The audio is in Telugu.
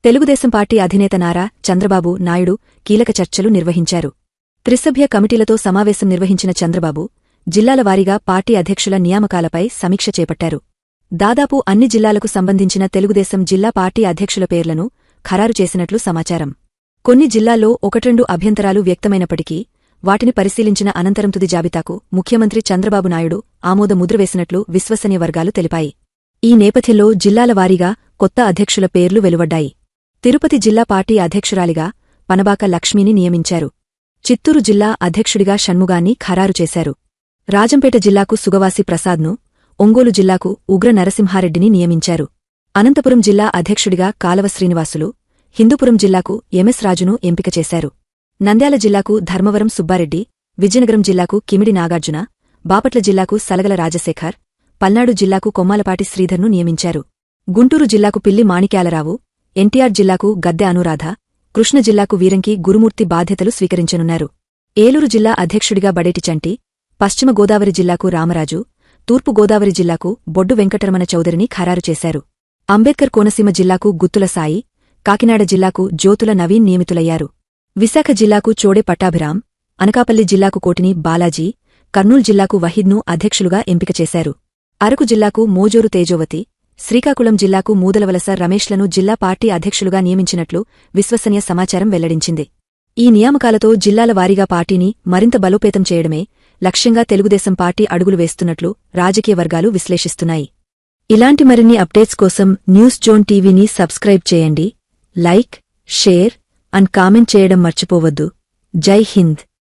తెలుగుదేశం పార్టీ అధినేత నారా చంద్రబాబు నాయుడు కీలక చర్చలు నిర్వహించారు. త్రిసభ్య కమిటీలతో సమావేశం నిర్వహించిన చంద్రబాబు జిల్లాల వారీగా పార్టీ అధ్యక్షుల నియామకాలపై సమీక్ష చేపట్టారు. దాదాపు అన్ని జిల్లాలకు సంబంధించిన తెలుగుదేశం జిల్లా పార్టీ అధ్యక్షుల పేర్లను ఖరారు చేసినట్లు సమాచారం. కొన్ని జిల్లాల్లో ఒకట్రెండు అభ్యంతరాలు వ్యక్తమైనప్పటికీ వాటిని పరిశీలించిన అనంతరం తుది జాబితాకు ముఖ్యమంత్రి చంద్రబాబు నాయుడు ఆమోద ముద్ర వేసినట్లు విశ్వసనీయ వర్గాలు తెలిపాయి. ఈ నేపథ్యంలో జిల్లాల వారీగా కొత్త అధ్యక్షుల పేర్లు వెలువడ్డాయి. తిరుపతి జిల్లా పార్టీ అధ్యక్షురాలిగా పనబాక లక్ష్మిని నియమించారు. చిత్తూరు జిల్లా అధ్యక్షుడిగా షణ్ముగాన్ని ఖరారు చేశారు. రాజంపేట జిల్లాకు సుగవాసి ప్రసాద్ను, ఒంగోలు జిల్లాకు ఉగ్ర నరసింహారెడ్డిని నియమించారు. అనంతపురం జిల్లా అధ్యక్షుడిగా కాలవ శ్రీనివాసులు, హిందూపురం జిల్లాకు ఎంఎస్ రాజును ఎంపిక చేశారు. నంద్యాల జిల్లాకు ధర్మవరం సుబ్బారెడ్డి, విజయనగరం జిల్లాకు కిమిడి నాగార్జున, బాపట్ల జిల్లాకు సలగల రాజశేఖర్, పల్నాడు జిల్లాకు కొమ్మాలపాటి శ్రీధర్ను నియమించారు. గుంటూరు జిల్లాకు పిల్లి మాణిక్యాలరావు, ఎన్టీఆర్ జిల్లాకు గద్దె అనురాధ, కృష్ణ జిల్లాకు వీరంకి గురుమూర్తి బాధ్యతలు స్వీకరించనున్నారు. ఏలూరు జిల్లా అధ్యక్షుడిగా బడేటి చంటి, పశ్చిమ గోదావరి జిల్లాకు రామరాజు, తూర్పు గోదావరి జిల్లాకు బొడ్డు వెంకటరమణ చౌదరిని ఖరారు చేశారు. అంబేద్కర్ కోనసీమ జిల్లాకు గుత్తుల సాయి, కాకినాడ జిల్లాకు జ్యోతుల నవీన్ నియమితులయ్యారు. విశాఖ జిల్లాకు చోడే పట్టాభిరాం, అనకాపల్లి జిల్లాకు కోటిని బాలాజీ, కర్నూలు జిల్లాకు వహీద్ను అధ్యక్షులుగా ఎంపిక చేశారు. అరకు జిల్లాకు మోజోరు తేజోవతి, శ్రీకాకుళం జిల్లాకు మూదలవలస రమేష్లను జిల్లా పార్టీ అధ్యక్షులుగా నియమించినట్లు విశ్వసనీయ సమాచారం వెల్లడించింది. ఈ నియామకాలతో జిల్లాల వారీగా పార్టీని మరింత బలోపేతం చేయడమే లక్ష్యంగా తెలుగుదేశం పార్టీ అడుగులు వేస్తున్నట్లు రాజకీయ వర్గాలు విశ్లేషిస్తున్నాయి. ఇలాంటి మరిన్ని అప్డేట్స్ కోసం న్యూస్ జోన్ టీవీని సబ్స్క్రైబ్ చేయండి. లైక్, షేర్ అండ్ కామెంట్ చేయడం మర్చిపోవద్దు. జై హింద్.